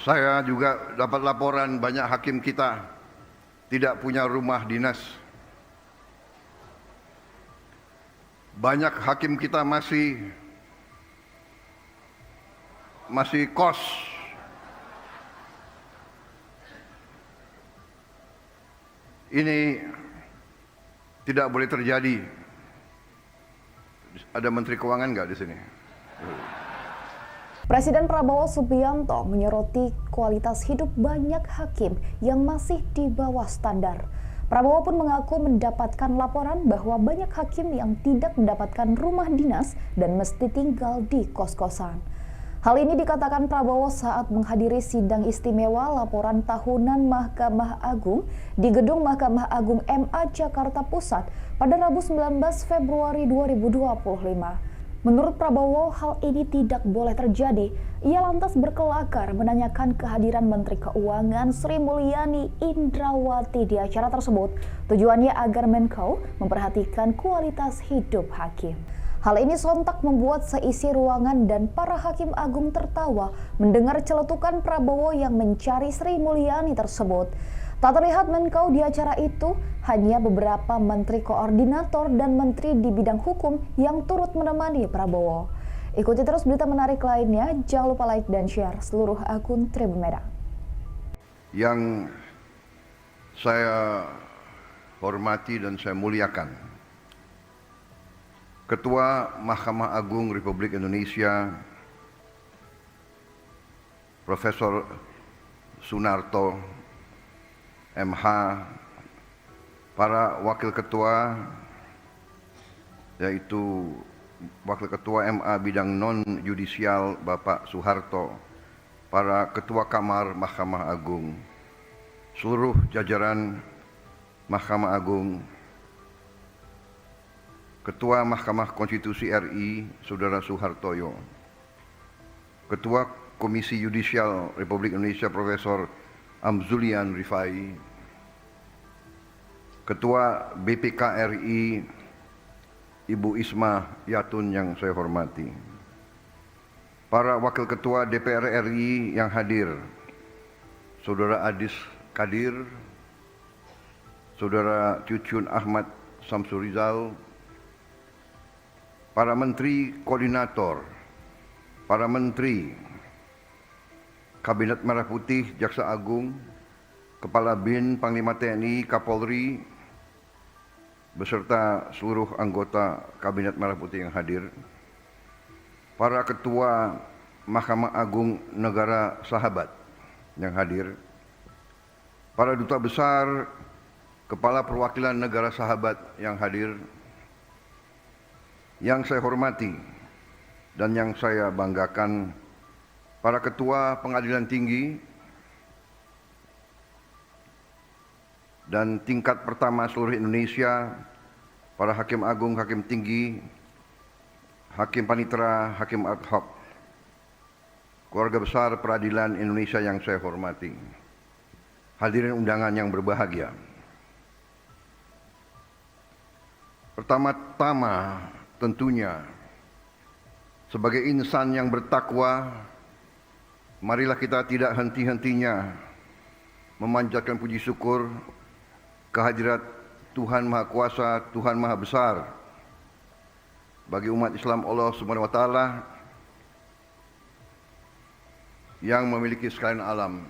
Saya juga dapat laporan banyak hakim kita tidak punya rumah dinas. Banyak hakim kita masih kos. Ini tidak boleh terjadi. Ada Menteri Keuangan nggak di sini? Presiden Prabowo Subianto menyoroti kualitas hidup banyak hakim yang masih di bawah standar. Prabowo pun mengaku mendapatkan laporan bahwa banyak hakim yang tidak mendapatkan rumah dinas dan mesti tinggal di kos-kosan. Hal ini dikatakan Prabowo saat menghadiri sidang istimewa laporan tahunan Mahkamah Agung di Gedung Mahkamah Agung MA Jakarta Pusat pada Rabu 19 Februari 2025. Menurut Prabowo, hal ini tidak boleh terjadi. Ia lantas berkelakar menanyakan kehadiran Menteri Keuangan Sri Mulyani Indrawati di acara tersebut. Tujuannya agar Menko memperhatikan kualitas hidup hakim. Hal ini sontak membuat seisi ruangan dan para hakim agung tertawa mendengar celetukan Prabowo yang mencari Sri Mulyani tersebut. Tak terlihat Menko di acara itu, hanya beberapa menteri koordinator dan menteri di bidang hukum yang turut menemani Prabowo. Ikuti terus berita menarik lainnya, jangan lupa like dan share seluruh akun Tribun Medan. Yang saya hormati dan saya muliakan, Ketua Mahkamah Agung Republik Indonesia, Profesor Sunarto MH, para wakil ketua, yaitu Wakil Ketua MA bidang non-yudisial Bapak Soeharto, para Ketua Kamar Mahkamah Agung, seluruh jajaran Mahkamah Agung, Ketua Mahkamah Konstitusi RI, Saudara Suhartoyo, Ketua Komisi Yudisial Republik Indonesia Profesor Amzulian Rifai, Ketua BPK RI Ibu Isma Yatun yang saya hormati, para Wakil Ketua DPR RI yang hadir, Saudara Adis Kadir, Saudara Cucun Ahmad Samsurizal, para Menteri Koordinator, para Menteri Kabinet Merah Putih, Jaksa Agung, Kepala BIN, Panglima TNI, Kapolri, beserta seluruh anggota Kabinet Merah Putih yang hadir, para Ketua Mahkamah Agung Negara Sahabat yang hadir, para Duta Besar, Kepala Perwakilan Negara Sahabat yang hadir, yang saya hormati dan yang saya banggakan, para Ketua Pengadilan Tinggi dan tingkat pertama seluruh Indonesia, para Hakim Agung, Hakim Tinggi, Hakim Panitera, Hakim Ad Hoc, keluarga besar peradilan Indonesia yang saya hormati, hadirin undangan yang berbahagia. Pertama-tama tentunya sebagai insan yang bertakwa, marilah kita tidak henti-hentinya memanjatkan puji syukur kehadirat Tuhan Maha Kuasa, Tuhan Maha Besar bagi umat Islam Allah Subhanahu wa taala yang memiliki sekalian alam.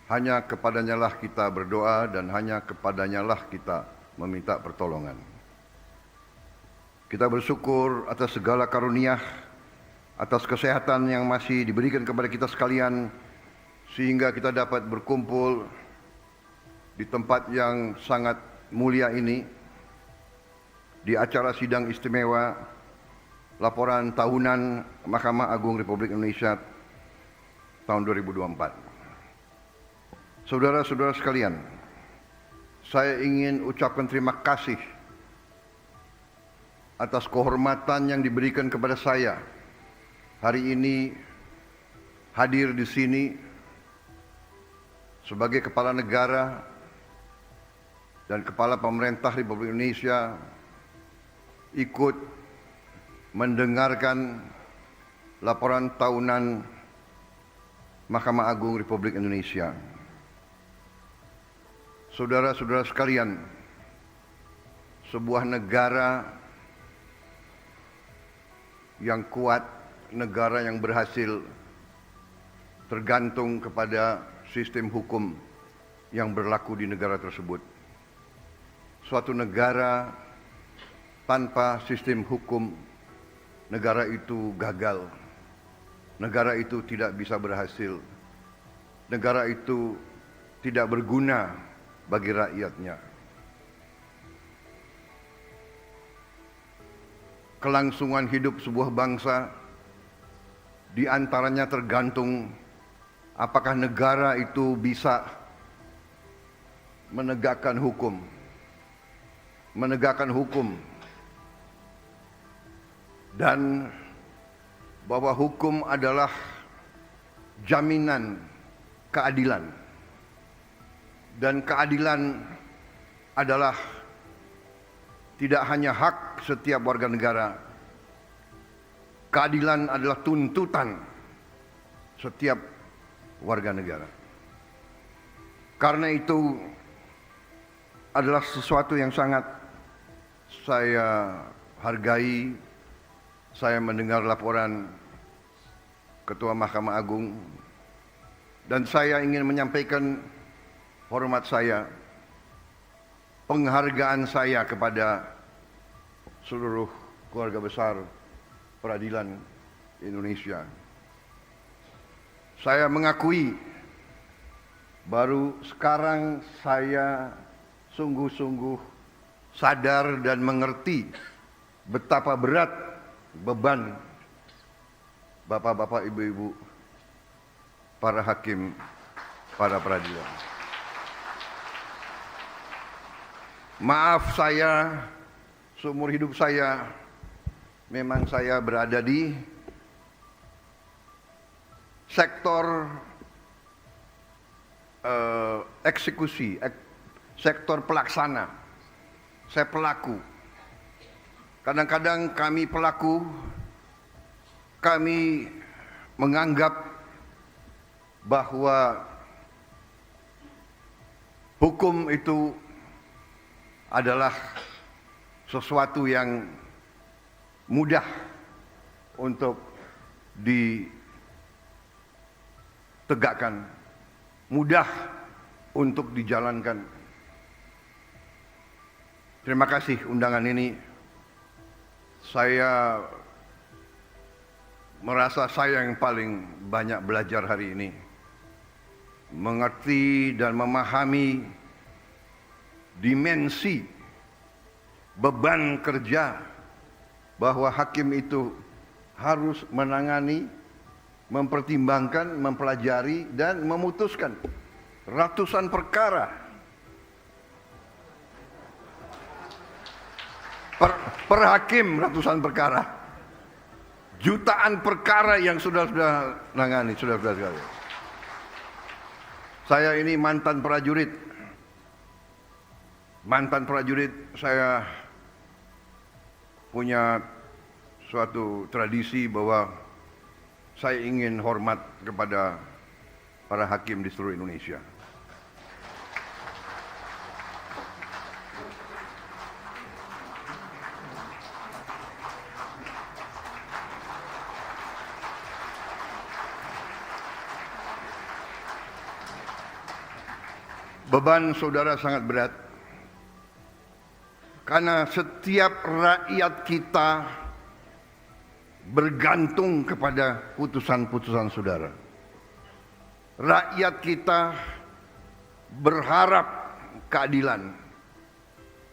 Hanya kepadanya lah kita berdoa dan hanya kepadanya lah kita meminta pertolongan. Kita bersyukur atas segala karunia, atas kesehatan yang masih diberikan kepada kita sekalian, sehingga kita dapat berkumpul di tempat yang sangat mulia ini, di acara sidang istimewa laporan tahunan Mahkamah Agung Republik Indonesia tahun 2024. Saudara-saudara sekalian, saya ingin ucapkan terima kasih atas kehormatan yang diberikan kepada saya hari ini hadir di sini sebagai kepala negara dan kepala pemerintah Republik Indonesia, ikut mendengarkan laporan tahunan Mahkamah Agung Republik Indonesia. Saudara-saudara sekalian, sebuah negara yang kuat, negara yang berhasil, tergantung kepada sistem hukum yang berlaku di negara tersebut. Suatu negara tanpa sistem hukum, negara itu gagal. Negara itu tidak bisa berhasil. Negara itu tidak berguna bagi rakyatnya. Kelangsungan hidup sebuah bangsa di antaranya tergantung apakah negara itu bisa menegakkan hukum. Menegakkan hukum dan bahwa hukum adalah jaminan keadilan, dan keadilan adalah tidak hanya hak setiap warga negara. Keadilan adalah tuntutan setiap warga negara. Karena itu adalah sesuatu yang sangat saya hargai. Saya mendengar laporan Ketua Mahkamah Agung dan saya ingin menyampaikan hormat saya, penghargaan saya kepada seluruh keluarga besar peradilan Indonesia. Saya mengakui baru sekarang saya sungguh-sungguh sadar dan mengerti betapa berat beban bapak-bapak, ibu-ibu, para hakim, para peradilan. Maaf saya, seumur hidup saya, memang saya berada di sektor eksekusi, sektor pelaksana. Saya pelaku. Kadang-kadang kami pelaku, kami menganggap bahwa hukum itu adalah sesuatu yang mudah untuk ditegakkan, mudah untuk dijalankan. Terima kasih undangan ini. Saya merasa saya yang paling banyak belajar hari ini. Mengerti dan memahami dimensi beban kerja bahwa hakim itu harus menangani, mempertimbangkan, mempelajari dan memutuskan ratusan perkara. Per hakim ratusan perkara, jutaan perkara yang sudah nangani, sudah sekali. Saya ini mantan prajurit, saya punya suatu tradisi bahwa saya ingin hormat kepada para hakim di seluruh Indonesia. Beban saudara sangat berat karena setiap rakyat kita bergantung kepada putusan-putusan saudara. Rakyat kita berharap keadilan.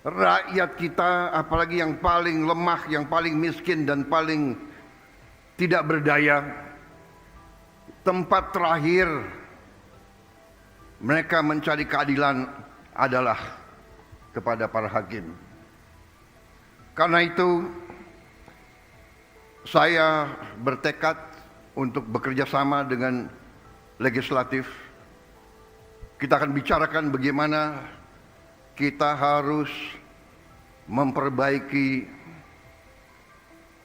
Rakyat kita, apalagi yang paling lemah, yang paling miskin dan paling tidak berdaya, tempat terakhir mereka mencari keadilan adalah kepada para hakim. Karena itu saya bertekad untuk bekerja sama dengan legislatif. Kita akan bicarakan bagaimana kita harus memperbaiki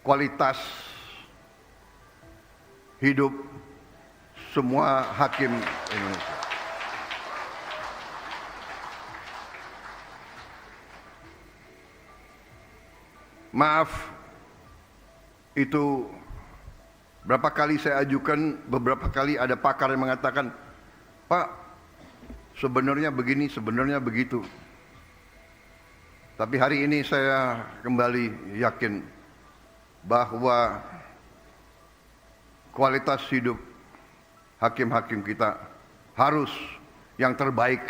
kualitas hidup semua hakim Indonesia. Maaf, itu berapa kali saya ajukan, beberapa kali ada pakar yang mengatakan, Pak, sebenarnya begini, sebenarnya begitu. Tapi hari ini saya kembali yakin bahwa kualitas hidup hakim-hakim kita harus yang terbaik.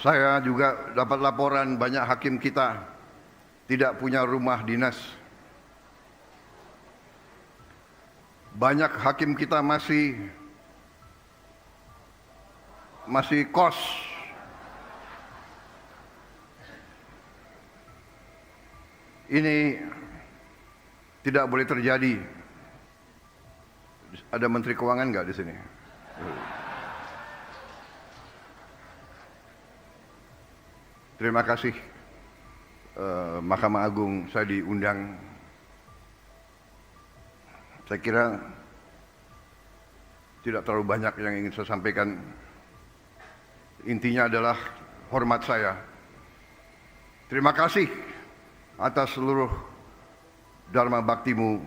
Saya juga dapat laporan banyak hakim kita tidak punya rumah dinas. Banyak hakim kita masih kos. Ini tidak boleh terjadi. Ada Menteri Keuangan nggak di sini? Terima kasih Mahkamah Agung, saya diundang. Saya kira tidak terlalu banyak yang ingin saya sampaikan. Intinya adalah hormat saya. Terima kasih atas seluruh dharma baktimu,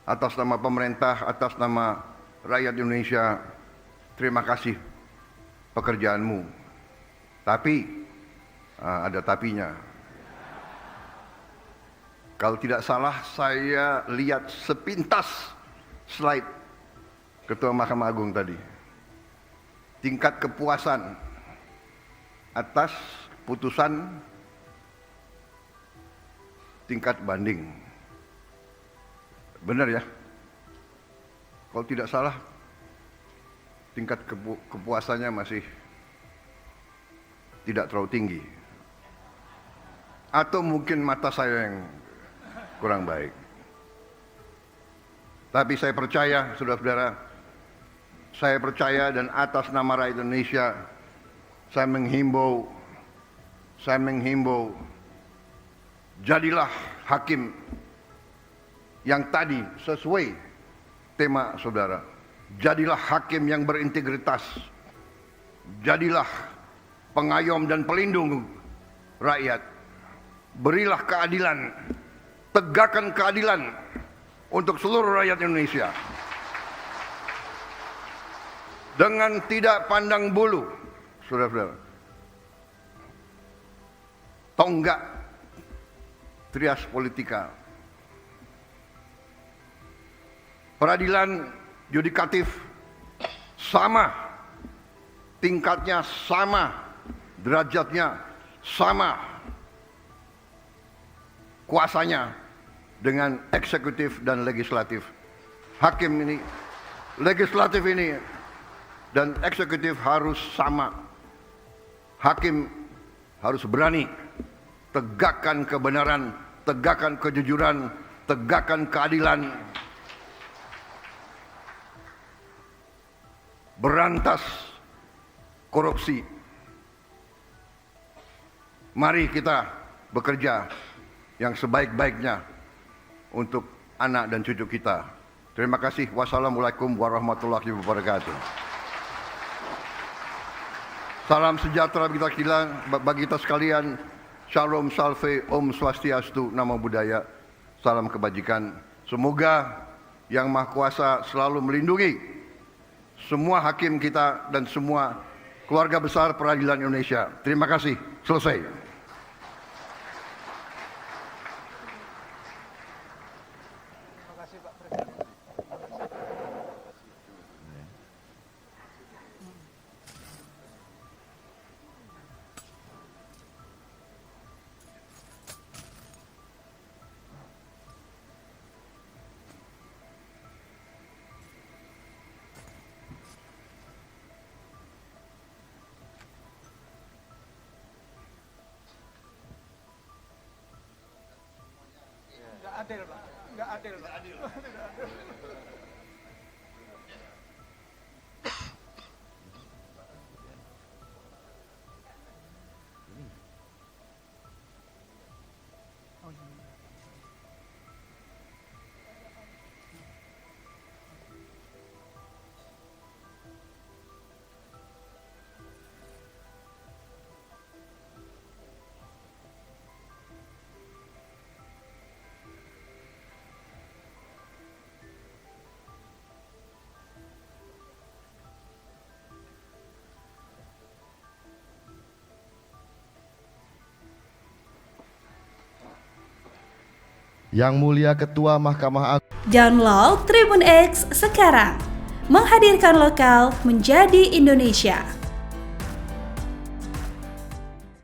atas nama pemerintah, atas nama rakyat Indonesia. Terima kasih pekerjaanmu. Tapi ada tapinya. Kalau tidak salah saya lihat sepintas slide Ketua Mahkamah Agung tadi. Tingkat kepuasan atas putusan tingkat banding. Benar ya? Kalau tidak salah tingkat kepuasannya masih tidak terlalu tinggi. Atau mungkin mata saya yang kurang baik. Tapi saya percaya, saudara-saudara, saya percaya dan atas nama rakyat Indonesia, saya menghimbau, jadilah hakim yang tadi sesuai tema saudara. Jadilah hakim yang berintegritas. Jadilah pengayom dan pelindung rakyat. Berilah keadilan, tegakkan keadilan untuk seluruh rakyat Indonesia. Dengan tidak pandang bulu, saudara-saudara. Tonggak trias politika. Peradilan yudikatif sama, tingkatnya sama, derajatnya sama, kuasanya dengan eksekutif dan legislatif. Hakim ini, legislatif ini dan eksekutif harus sama. Hakim harus berani tegakkan kebenaran, tegakkan kejujuran, tegakkan keadilan. Berantas korupsi. Mari kita bekerja yang sebaik-baiknya untuk anak dan cucu kita. Terima kasih. Wassalamualaikum warahmatullahi wabarakatuh. Salam sejahtera bagi kita sekalian. Shalom, salve, om swastiastu, namo buddhaya. Salam kebajikan. Semoga Yang Maha Kuasa selalu melindungi semua hakim kita dan semua keluarga besar peradilan Indonesia. Terima kasih. Selesai. Adil, Pak. Nggak adil, Pak. Yang Mulia Ketua Mahkamah Agung. Download Tribun X sekarang, menghadirkan lokal menjadi Indonesia.